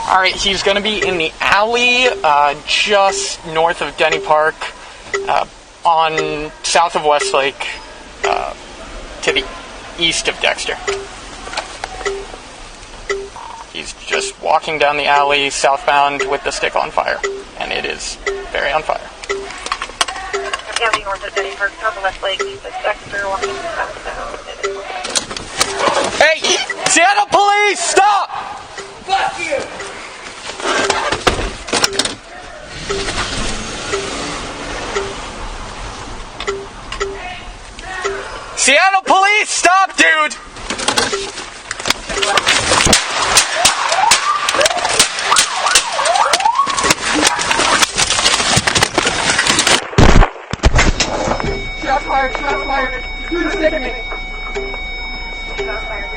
Alright, he's going to be in the alley just north of Denny Park, on south of Westlake, to the east of Dexter. He's just walking down the alley southbound with the stick on fire, and it is very on fire. Alley north of Denny Park, south of Westlake, Dexter walking southbound. Hey! Seattle police, stop! Fuck you! Seattle police, stop, dude! Shots fired, shots fired. Do the stick at me. Shots fired.